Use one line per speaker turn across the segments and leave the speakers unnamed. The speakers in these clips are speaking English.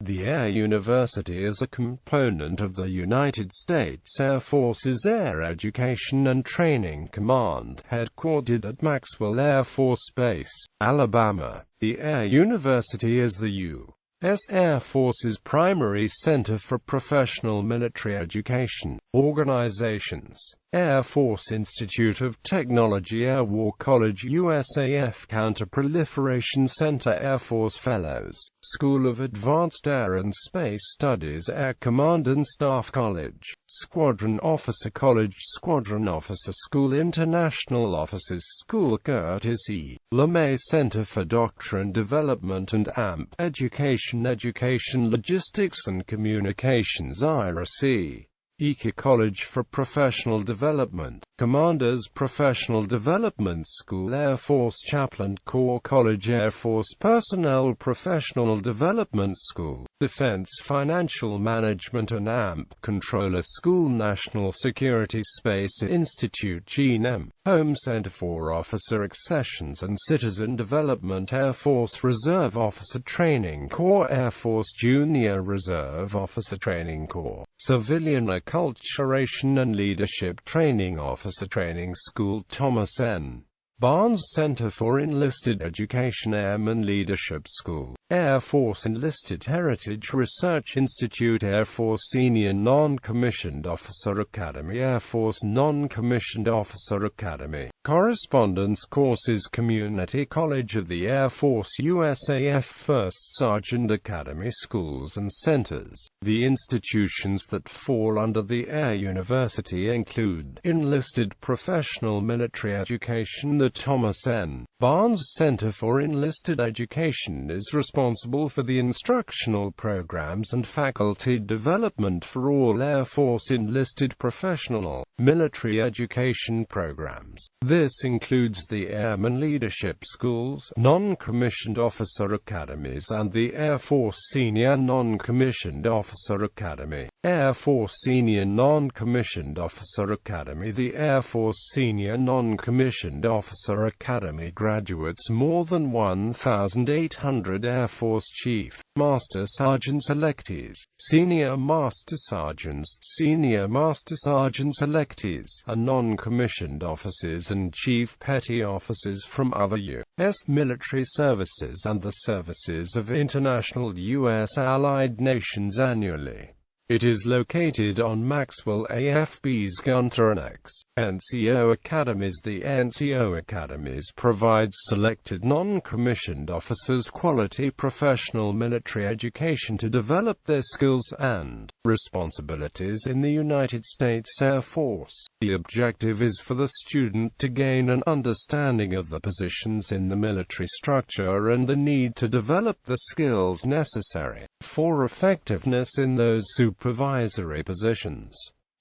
The Air University is a component of the United States Air Force's Air Education and Training Command, headquartered at Maxwell Air Force Base, Alabama. The Air University is the U.S. Air Force's primary center for professional military education. Organizations: Air Force Institute of Technology, Air War College, USAF Counter-Proliferation Center, Air Force Fellows, School of Advanced Air and Space Studies, Air Command and Staff College, Squadron Officer College, Squadron Officer School, International Officers School, Curtis E. LeMay Center for Doctrine Development and AMP Education, Education Logistics and Communications, Ira C. Eaker College for Professional Development, Commanders Professional Development School, Air Force Chaplain Corps College, Air Force Personnel Professional Development School, Defense Financial Management and AMP Controller School, National Security Space Institute, GNM, Home Center for Officer Accessions and Citizen Development, Air Force Reserve Officer Training Corps, Air Force Junior Reserve Officer Training Corps, Civilian Acculturation and Leadership Training Officer Training School, Thomas N. Barnes Center for Enlisted Education, Airman Leadership School, Air Force Enlisted Heritage Research Institute, Air Force Senior Non-Commissioned Officer Academy, Air Force Non-Commissioned Officer Academy, Correspondence Courses, Community College of the Air Force, USAF First Sergeant Academy, Schools and Centers. The institutions that fall under the Air University include Enlisted Professional Military Education. The Thomas N. Barnes Center for Enlisted Education is responsible for the instructional programs and faculty development for all Air Force enlisted professional military education programs. This includes the Airman Leadership Schools, Non-Commissioned Officer Academies and the Air Force Senior Non-Commissioned Officer Academy, Air Force Senior Non-Commissioned Officer Academy. The Air Force Senior Non-Commissioned Officer Academy graduates more than 1,800 Air Force Chief Master Sergeants electees, Senior Master Sergeants, Senior Master Sergeants electees, and non-commissioned officers and Chief Petty Officers from other U.S. military services and the services of international U.S. allied nations annually. It is located on Maxwell AFB's Gunter Annex. NCO Academies. The NCO Academies provides selected non-commissioned officers quality professional military education to develop their skills and responsibilities in the United States Air Force. The objective is for the student to gain an understanding of the positions in the military structure and the need to develop the skills necessary for effectiveness in those supervisory positions.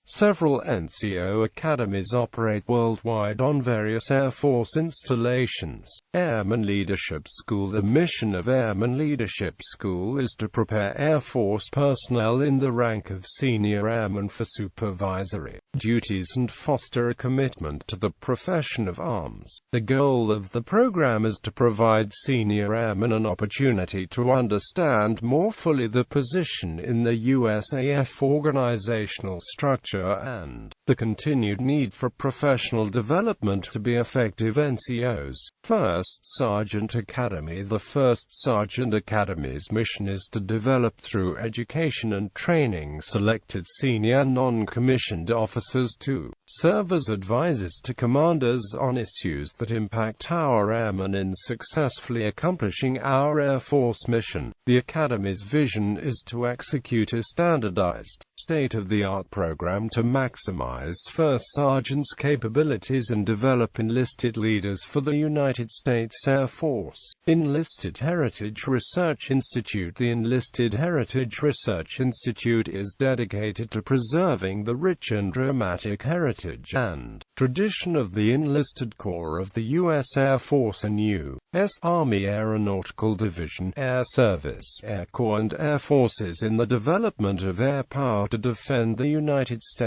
Several NCO academies operate worldwide on various Air Force installations. Airman Leadership School. The mission of Airman Leadership School is to prepare Air Force personnel in the rank of senior airman for supervisory duties and foster a commitment to the profession of arms. The goal of the program is to provide senior airmen an opportunity to understand more fully the position in the USAF organizational structure and the continued need for professional development to be effective NCOs. First Sergeant Academy. The First Sergeant Academy's mission is to develop through education and training selected senior non-commissioned officers to serve as advisors to commanders on issues that impact our airmen in successfully accomplishing our Air Force mission. The Academy's vision is to execute a standardized, state-of-the-art program to maximize First Sergeants' capabilities and develop enlisted leaders for the United States Air Force. Enlisted Heritage Research Institute. The Enlisted Heritage Research Institute is dedicated to preserving the rich and dramatic heritage and tradition of the enlisted corps of the U.S. Air Force and U.S. Army Aeronautical Division, Air Service, Air Corps and Air Forces in the development of air power to defend the United States.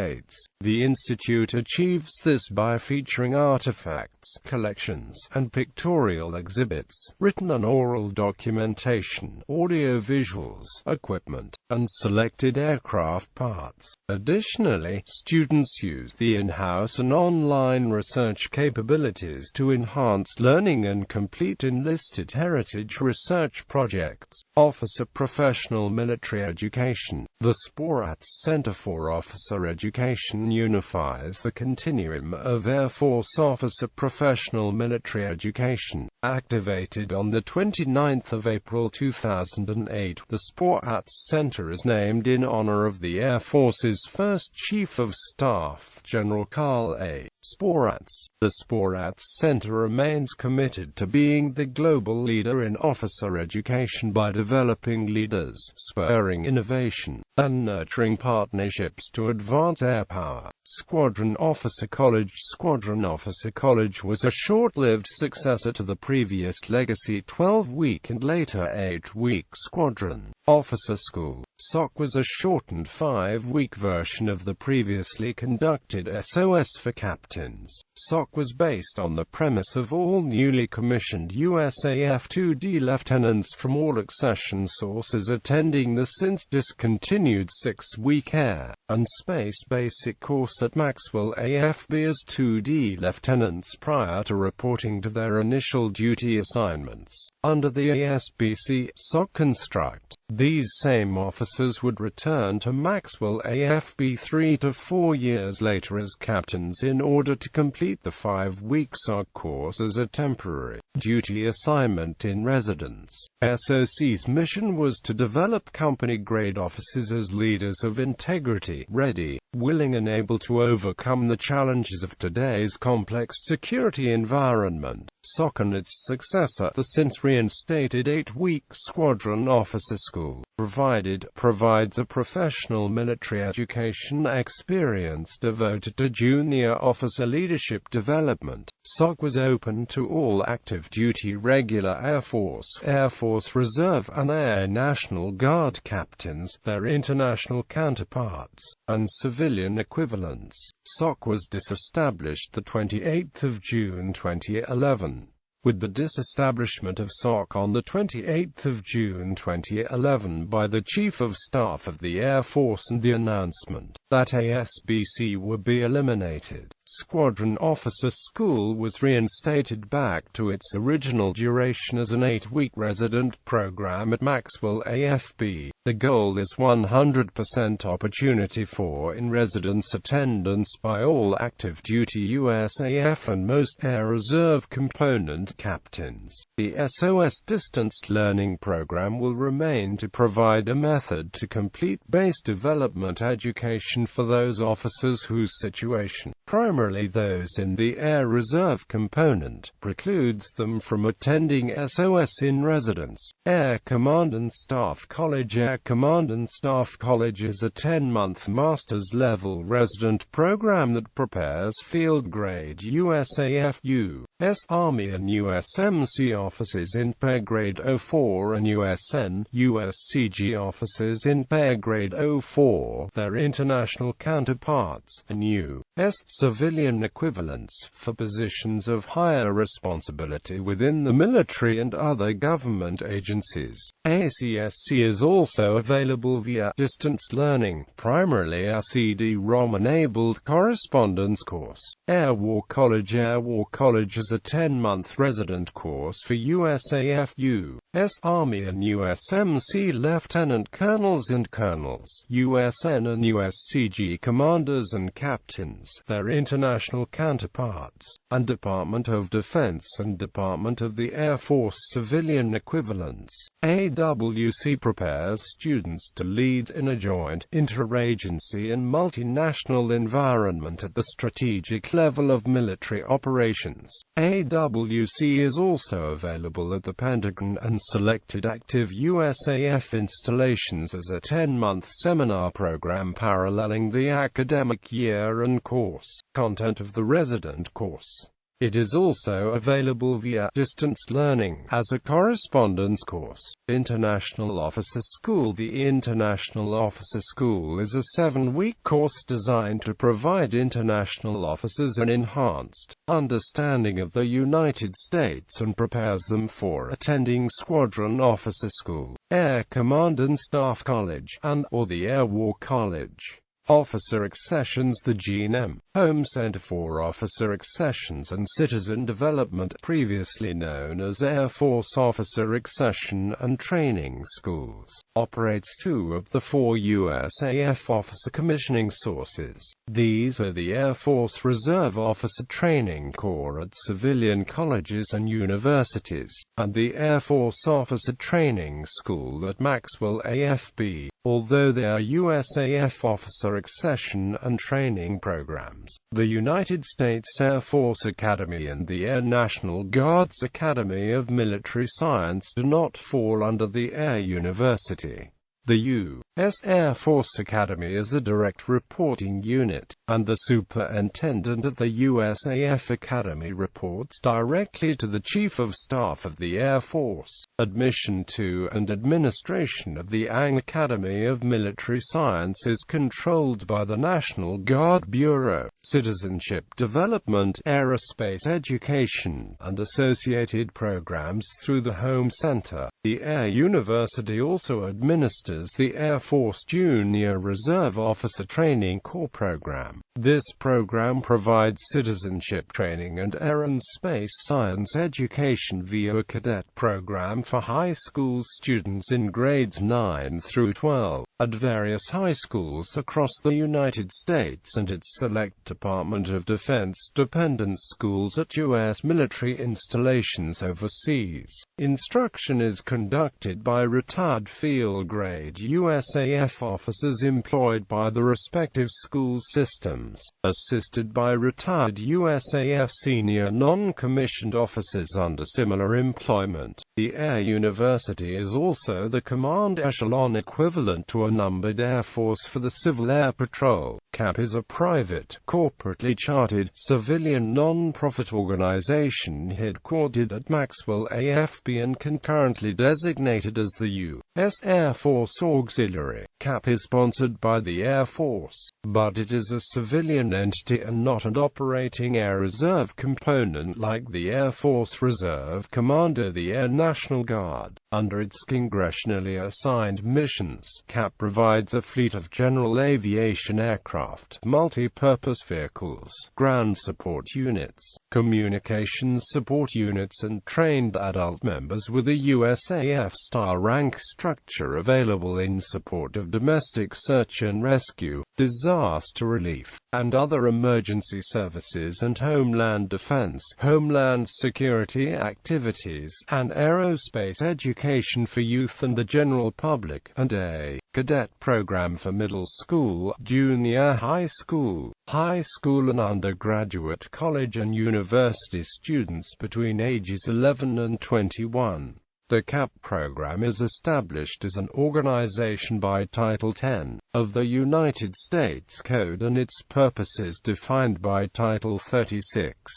The Institute achieves this by featuring artifacts, books, collections, and pictorial exhibits, written and oral documentation, audio-visuals, equipment, and selected aircraft parts. Additionally, students use the in-house and online research capabilities to enhance learning and complete enlisted heritage research projects. Officer Professional Military Education. The Sporats Center for Officer Education unifies the continuum of Air Force officer professional military education. Activated on the 29th of April 2008, the Sporats Center is named in honor of the Air Force's first Chief of Staff, General Carl A. Sporats. The Sporats Center remains committed to being the global leader in officer education by developing leaders, spurring innovation, and nurturing partnerships to advance air power. Squadron Officer College. Squadron Officer College was a short-lived successor to the previous legacy 12-week and later 8-week Squadron Officer School. SOC was a shortened 5-week version of the previously conducted SOS for captains. SOC was based on the premise of all newly commissioned USAF 2D lieutenants from all accession sources attending the since discontinued 6-week Air and Space Basic course at Maxwell AFB as 2D lieutenants prior to reporting to their initial duty assignments. Under the ASBC SOC construct, these same officers would return to Maxwell AFB 3 to 4 years later as captains in order to complete the 5-week SOC course as a temporary duty assignment in residence. SOC's mission was to develop company-grade officers as leaders of integrity, ready, willing and able to overcome the challenges of today's complex security environment. SOC and its successor, the since reinstated 8-week Squadron Officer School, provides a professional military education experience devoted to junior officer leadership development. SOC was open to all active duty regular Air Force Reserve and Air National Guard captains, their international counterparts, and civilian equivalents. SOC was disestablished the 28th of June 2011. With the disestablishment of SOC on the 28th of June 2011 by the Chief of Staff of the Air Force and the announcement that ASBC would be eliminated, Squadron Officer School was reinstated back to its original duration as an 8-week resident program at Maxwell AFB. The goal is 100% opportunity for in-residence attendance by all active duty USAF and most Air Reserve component captains. The SOS Distance Learning Program will remain to provide a method to complete base development education for those officers whose situation, primarily those in the Air Reserve component, precludes them from attending SOS in residence. Air Command and Staff College. Air Command and Staff College is a 10-month master's level resident program that prepares field-grade USAF, U.S. Army and USMC officers in pay grade 04 and USN, USCG officers in pay grade 04, their international counterparts, and U.S. civilian equivalents, for positions of higher responsibility within the military and other government agencies. ACSC is also available via distance learning, primarily a CD-ROM-enabled correspondence course. Air War College. Air War College is a 10-month resident course for USAF, U.S. Army and USMC lieutenant colonels and colonels, USN and USCG commanders and captains, their international counterparts, and Department of Defense and Department of the Air Force civilian equivalents. AWC prepares students to lead in a joint, interagency and multinational environment at the strategic level of military operations. AWC is also available at the Pentagon and selected active USAF installations as a 10-month seminar program paralleling the academic year and course content of the resident course. It is also available via distance learning as a correspondence course. International Officer School. The International Officer School is a 7-week course designed to provide international officers an enhanced understanding of the United States and prepares them for attending Squadron Officer School, Air Command and Staff College, and/or the Air War College. Officer Accessions. The GNM, Home Center for Officer Accessions and Citizen Development, previously known as Air Force Officer Accession and Training Schools, operates 2 of the 4 U.S.AF officer commissioning sources. These are the Air Force Reserve Officer Training Corps at civilian colleges and universities, and the Air Force Officer Training School at Maxwell AFB. Although they are U.S.AF officer accession and training programs, the United States Air Force Academy and the Air National Guard's Academy of Military Science do not fall under the Air University. The U.S. Air Force Academy is a direct reporting unit, and the superintendent of the U.S.AF Academy reports directly to the Chief of Staff of the Air Force. Admission to and administration of the ANG Academy of Military Science is controlled by the National Guard Bureau. Citizenship development, aerospace education, and associated programs through the Home Center. The Air University also administers the Air Force Junior Reserve Officer Training Corps program. This program provides citizenship training and air and space science education via a cadet program for high school students in grades 9 through 12, at various high schools across the United States and its select Department of Defense dependent schools at U.S. military installations overseas. Instruction is conducted by retired field-grade U.S.AF officers employed by the respective school systems, assisted by retired U.S.AF senior non-commissioned officers under similar employment. The Air University is also the command echelon equivalent to a numbered Air Force for the Civil Air Patrol. CAP is a private, corporately chartered, civilian non-profit organization headquartered at Maxwell AFB and concurrently designated as the U.S. Air Force Auxiliary. CAP is sponsored by the Air Force, but it is a civilian entity and not an operating Air Reserve component like the Air Force Reserve Commander, the Air National Guard. Under its congressionally assigned missions, CAP provides a fleet of general aviation aircraft, multi-purpose vehicles, ground support units, communications support units and trained adult members with a U.S.AF-style rank structure available in support of domestic search and rescue, disaster relief, and other emergency services and homeland defense, homeland security activities, and aerospace education for youth and the general public, and a cadet program for middle school, junior high school, and undergraduate college and university students between ages 11 and 21. The CAP program is established as an organization by Title 10 of the United States Code and its purpose is defined by Title 36.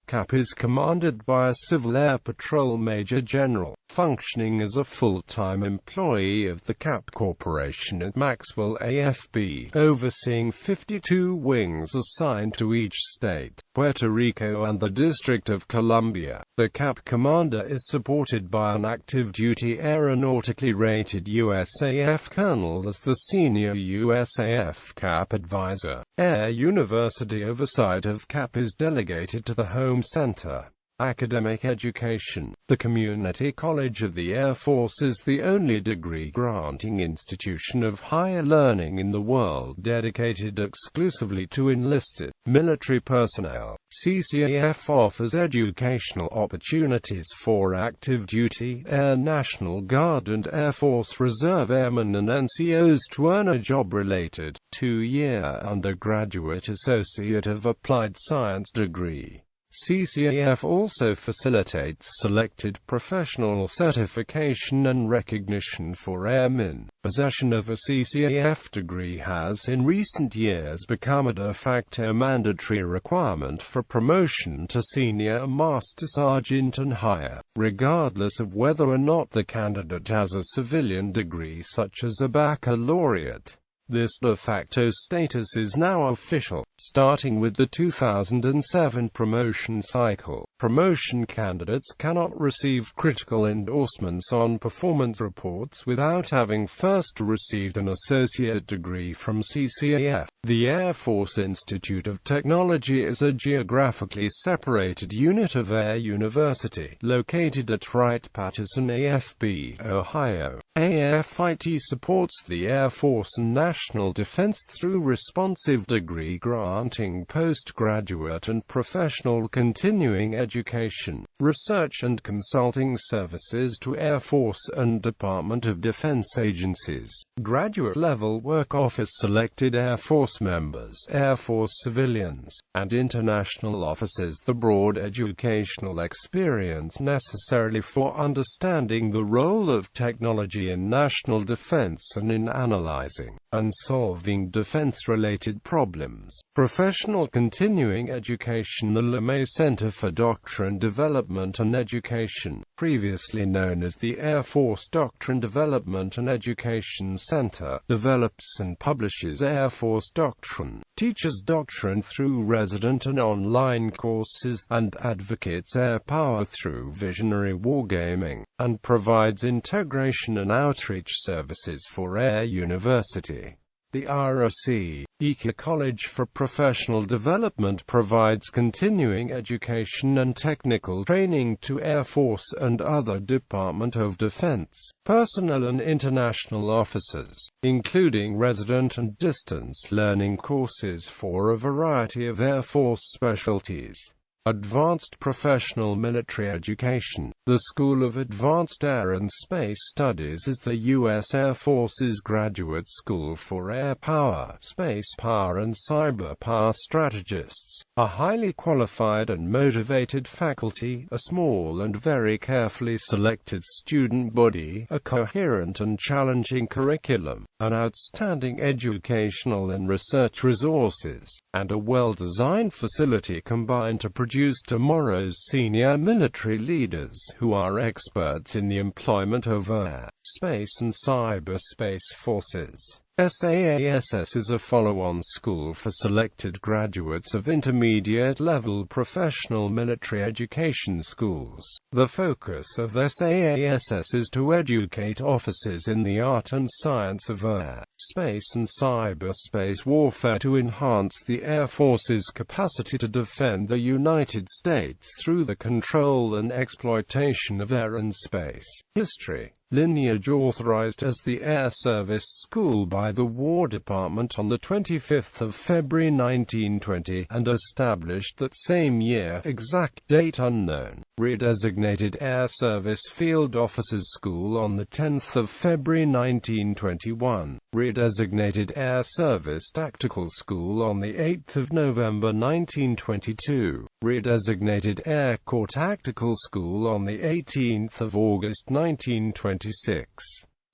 CAP is commanded by a Civil Air Patrol Major General, functioning as a full-time employee of the CAP Corporation at Maxwell AFB, overseeing 52 wings assigned to each state, Puerto Rico and the District of Columbia. The CAP commander is supported by an active-duty aeronautically rated U.S.AF colonel as the senior U.S.AF CAP advisor. Air University oversight of CAP is delegated to the Home Center. Academic education. The Community College of the Air Force is the only degree-granting institution of higher learning in the world dedicated exclusively to enlisted military personnel. CCAF offers educational opportunities for active duty, Air National Guard and Air Force Reserve Airmen and NCOs to earn a job-related, 2-year undergraduate Associate of Applied Science degree. CCAF also facilitates selected professional certification and recognition for airmen. Possession of a CCAF degree has in recent years become a de facto mandatory requirement for promotion to senior master sergeant and higher, regardless of whether or not the candidate has a civilian degree such as a baccalaureate. This de facto status is now official, starting with the 2007 promotion cycle. Promotion candidates cannot receive critical endorsements on performance reports without having first received an associate degree from CCAF. The Air Force Institute of Technology is a geographically separated unit of Air University, located at Wright-Patterson AFB, Ohio. AFIT supports the Air Force and national defense through responsive degree granting, postgraduate and professional continuing education, research and consulting services to Air Force and Department of Defense agencies. Graduate-level work offers selected Air Force members, Air Force civilians, and international officers the broad educational experience necessary for understanding the role of technology in national defense and in analyzing and solving defense-related problems. Professional continuing education. The LeMay Center for Doctrine Development and Education, previously known as the Air Force Doctrine Development and Education Center, develops and publishes Air Force doctrine, teaches doctrine through resident and online courses, and advocates air power through visionary wargaming, and provides integration and outreach services for Air University. The ROC, ECA College for Professional Development, provides continuing education and technical training to Air Force and other Department of Defense personnel and international officers, including resident and distance learning courses for a variety of Air Force specialties. Advanced Professional Military Education. The School of Advanced Air and Space Studies is the U.S. Air Force's graduate school for air power, space power and cyber power strategists. A highly qualified and motivated faculty, a small and very carefully selected student body, a coherent and challenging curriculum, an outstanding educational and research resources, and a well-designed facility combine to produce tomorrow's senior military leaders who are experts in the employment of air, space and cyberspace forces. SAASS is a follow-on school for selected graduates of intermediate-level professional military education schools. The focus of SAASS is to educate officers in the art and science of air, space and cyberspace warfare to enhance the Air Force's capacity to defend the United States through the control and exploitation of air and space. History. Lineage authorized as the Air Service School by the War Department on the 25th of February 1920 and established that same year, exact date unknown. Redesignated Air Service Field Officers School on the 10th of February 1921. Redesignated Air Service Tactical School on the 8th of November 1922. Redesignated Air Corps Tactical School on the 18th of August 1926.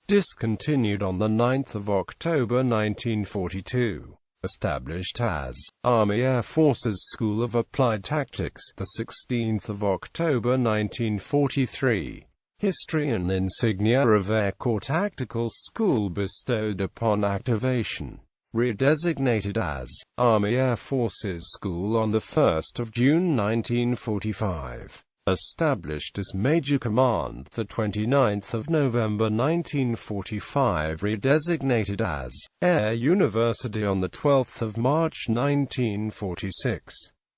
Discontinued on the 9th of October 1942. Established as Army Air Forces School of Applied Tactics, the 16th of October 1943. History and insignia of Air Corps Tactical School bestowed upon activation. Redesignated as Army Air Forces School on the 1st of June 1945. Established as Major Command the 29th of November 1945. Redesignated as Air University on the 12th of March 1946.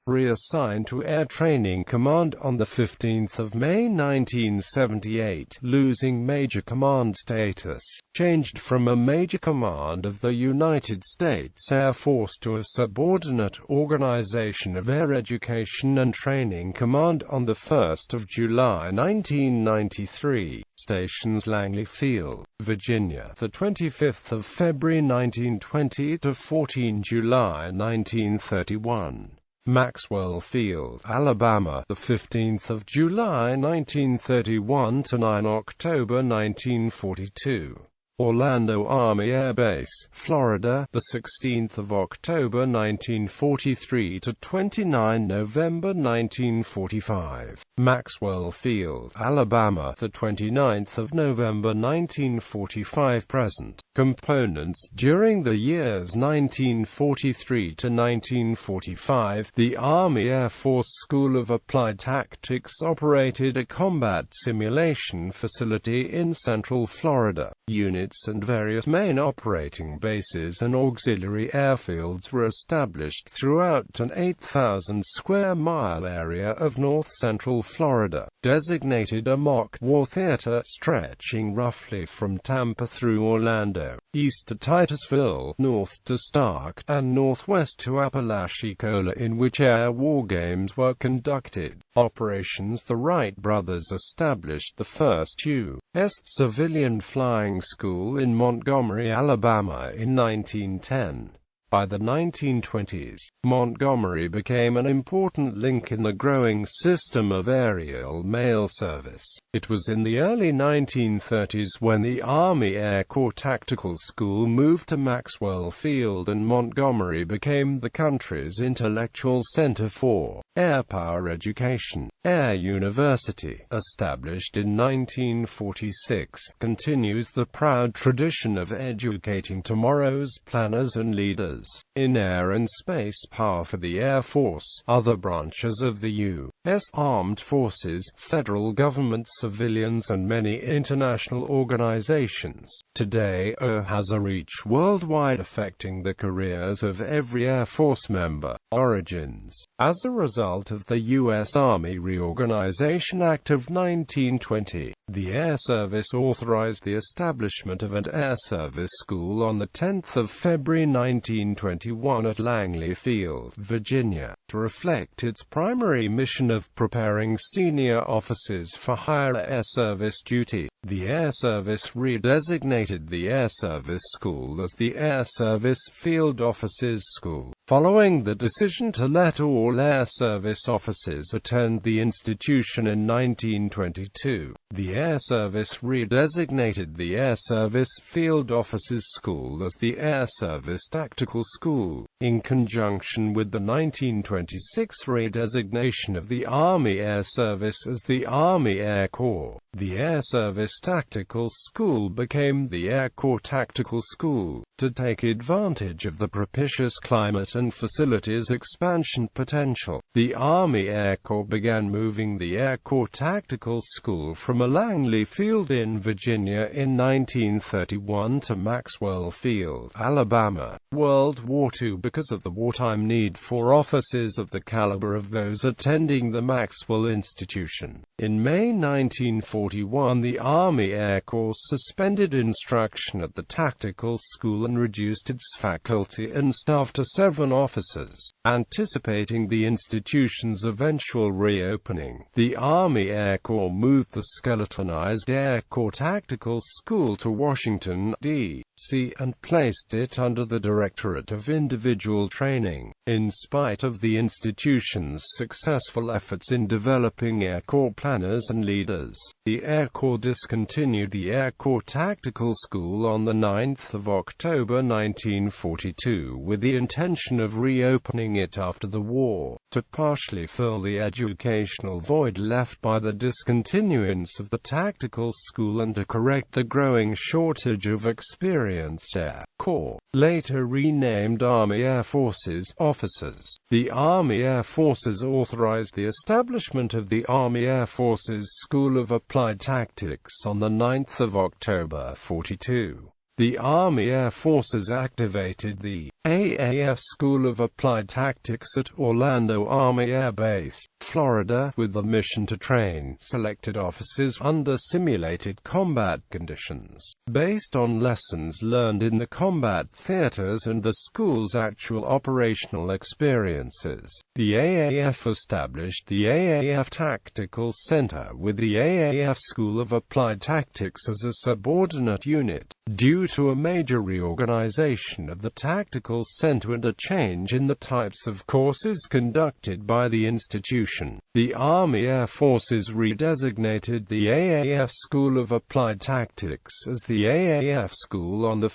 Reassigned to Air Training Command on the 15th of May 1978, losing Major Command status. Changed from a Major Command of the United States Air Force to a subordinate organization of Air Education and Training Command on the 1st of July 1993. Stations Langley Field, Virginia, the 25th of February 1920 to 14 July 1931. Maxwell Field, Alabama, the 15th of July 1931 to 9 October 1942. Orlando Army Air Base, Florida, the 16th of October 1943 to 29 November 1945. Maxwell Field, Alabama, the 29th of November 1945 present. Components. During the years 1943 to 1945, the Army Air Force School of Applied Tactics operated a combat simulation facility in Central Florida. Units and various main operating bases and auxiliary airfields were established throughout an 8,000 square mile area of north-central Florida, designated a mock war theater, stretching roughly from Tampa through Orlando, east to Titusville, north to Stark, and northwest to Apalachicola, in which air war games were conducted. Operations. The Wright brothers established the first U.S. civilian flying school in Montgomery, Alabama in 1910. By the 1920s, Montgomery became an important link in the growing system of aerial mail service. It was in the early 1930s when the Army Air Corps Tactical School moved to Maxwell Field, and Montgomery became the country's intellectual center for air power education. Air University, established in 1946, continues the proud tradition of educating tomorrow's planners and leaders in air and space power for the Air Force, other branches of the U.S. Armed Forces, federal government, civilians, and many international organizations. Today, AIR has a reach worldwide affecting the careers of every Air Force member. Origins. As a result of the U.S. Army Reorganization Act of 1920, the Air Service authorized the establishment of an Air Service School on 10 February 1921 at Langley Field, Virginia, to reflect its primary mission of preparing senior officers for higher air service duty. The Air Service redesignated the Air Service School as the Air Service Field Officers School, following the decision to let all Air Service officers attend the institution in 1922. The Air Service redesignated the Air Service Field Officers School as the Air Service Tactical School, in conjunction with the 1926 redesignation of the Army Air Service as the Army Air Corps. The Air Service Tactical School became the Air Corps Tactical School, to take advantage of the propitious climate and facilities expansion potential. The Army Air Corps began moving the Air Corps Tactical School from Langley Field in Virginia in 1931 to Maxwell Field, Alabama. World War II. Because of the wartime need for officers of the caliber of those attending the Maxwell Institution, in May 1941 the Army Air Corps suspended instruction at the Tactical School and reduced its faculty and staff to 7 officers. Anticipating the institution's eventual reopening, the Army Air Corps moved the skeletonized Air Corps Tactical School to Washington, D.C., and placed it under the Directorate of Individual Training. In spite of the institution's successful efforts in developing Air Corps planners and leaders, the Air Corps discontinued the Air Corps Tactical School on 9 October 1942 with the intention of reopening it after the war, to partially fill the educational void left by the discontinuance of the tactical school and to correct the growing shortage of experienced Air Corps, later renamed Army Air Forces, officers. The Army Air Forces authorized the establishment of the Army Air Forces School of Applied Tactics on 9 October 42. The Army Air Forces activated the AAF School of Applied Tactics at Orlando Army Air Base, Florida, with the mission to train selected officers under simulated combat conditions, based on lessons learned in the combat theaters and the school's actual operational experiences. The AAF established the AAF Tactical Center with the AAF School of Applied Tactics as a subordinate unit. Due due to a major reorganization of the tactical center and a change in the types of courses conducted by the institution. The Army Air Forces redesignated the AAF School of Applied Tactics as the AAF School on 1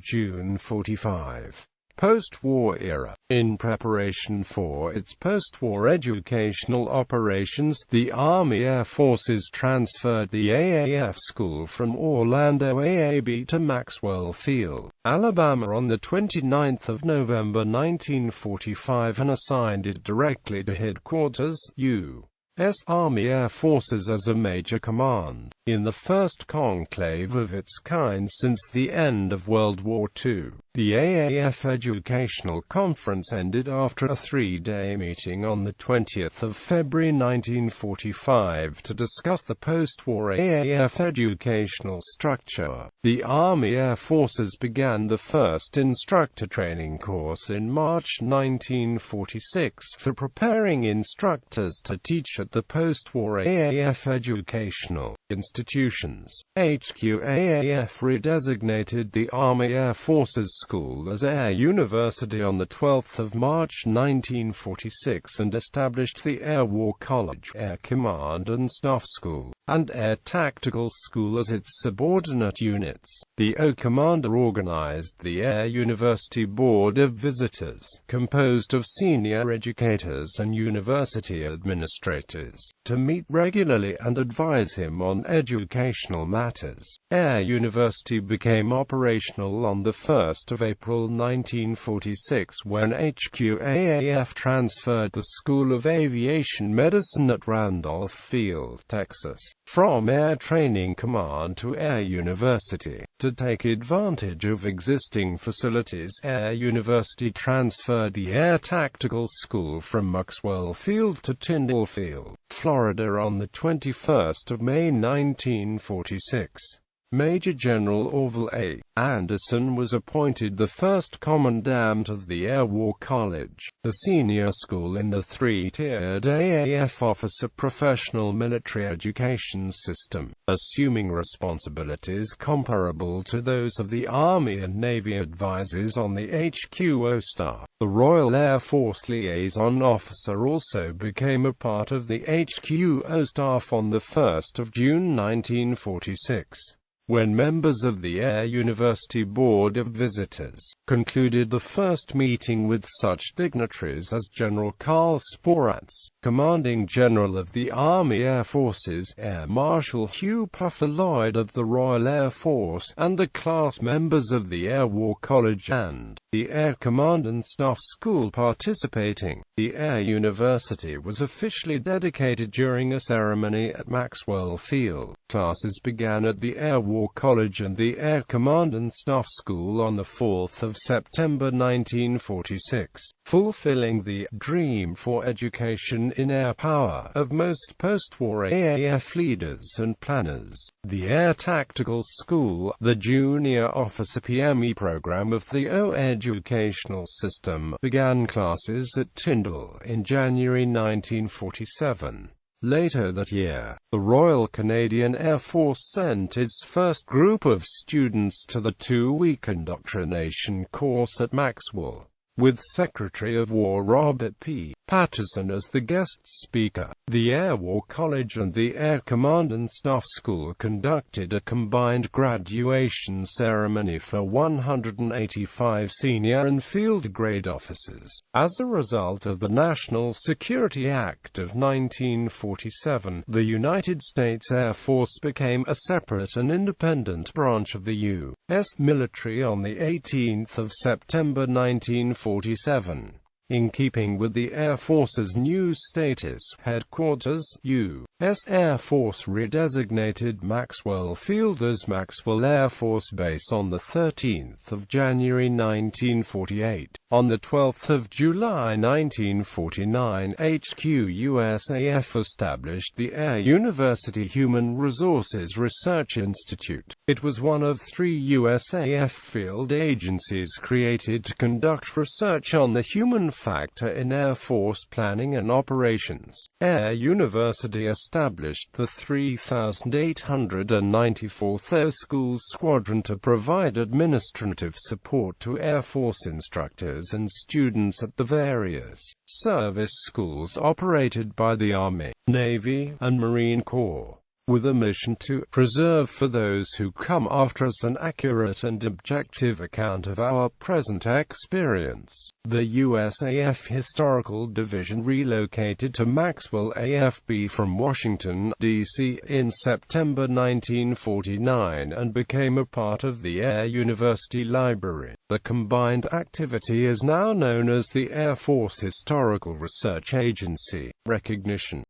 June 1945. Post-war era. In preparation for its post-war educational operations, the Army Air Forces transferred the AAF school from Orlando AAB to Maxwell Field, Alabama on 29 November 1945 and assigned it directly to headquarters, U.S. Army Air Forces as a major command. In the first conclave of its kind since the end of World War II, the AAF Educational Conference ended after a three-day meeting on 20 February 1945 to discuss the post-war AAF educational structure. The Army Air Forces began the first instructor training course in March 1946 for preparing instructors to teach at the post-war AAF educational institutions. HQAAF redesignated the Army Air Forces School as Air University on 12 March 1946 and established the Air War College, Air Command and Staff School, and Air Tactical School as its subordinate units. The O Commander organized the Air University Board of Visitors, composed of senior educators and university administrators, to meet regularly and advise him on educational matters. Air University became operational on 1 April 1946 when HQAAF transferred the School of Aviation Medicine at Randolph Field, Texas, from Air Training Command to Air University. To take advantage of existing facilities, Air University transferred the Air Tactical School from Maxwell Field to Tyndall Field, Florida on 21 May 1946. Major General Orville A. Anderson was appointed the first Commandant of the Air War College, the senior school in the three-tiered AAF Officer Professional Military Education System, assuming responsibilities comparable to those of the Army and Navy advisors on the HQO staff. The Royal Air Force Liaison Officer also became a part of the HQO staff on 1 June 1946. When members of the Air University Board of Visitors concluded the first meeting with such dignitaries as General Carl Sporratz, Commanding General of the Army Air Forces, Air Marshal Hugh Puffer Lloyd of the Royal Air Force, and the class members of the Air War College and the Air Command and Staff School participating, the Air University was officially dedicated during a ceremony at Maxwell Field. Classes began at the Air War College and the Air Command and Staff School on 4 September 1946, fulfilling the dream for education in air power of most post-war AAF leaders and planners. The Air Tactical School, the junior officer PME program of the O educational system, began classes at Tyndall in January 1947. Later that year, the Royal Canadian Air Force sent its first group of students to the two-week indoctrination course at Maxwell, with Secretary of War Robert P. Patterson as the guest speaker. The Air War College and the Air Command and Staff School conducted a combined graduation ceremony for 185 senior and field grade officers. As a result of the National Security Act of 1947, the United States Air Force became a separate and independent branch of the U.S. military on 18 September 1947. In keeping with the Air Force's new status, headquarters, U.S. Air Force redesignated Maxwell Field as Maxwell Air Force Base on 13 January 1948. On 12 July 1949, HQ-USAF established the Air University Human Resources Research Institute. It was one of 3 USAF field agencies created to conduct research on the human factor in Air Force planning and operations. Air University established the 3,894th Air School Squadron to provide administrative support to Air Force instructors and students at the various service schools operated by the Army, Navy, and Marine Corps, with a mission to preserve for those who come after us an accurate and objective account of our present experience. The U.S.AF Historical Division relocated to Maxwell AFB from Washington, D.C. in September 1949 and became a part of the Air University Library. The combined activity is now known as the Air Force Historical Research Agency. Recognition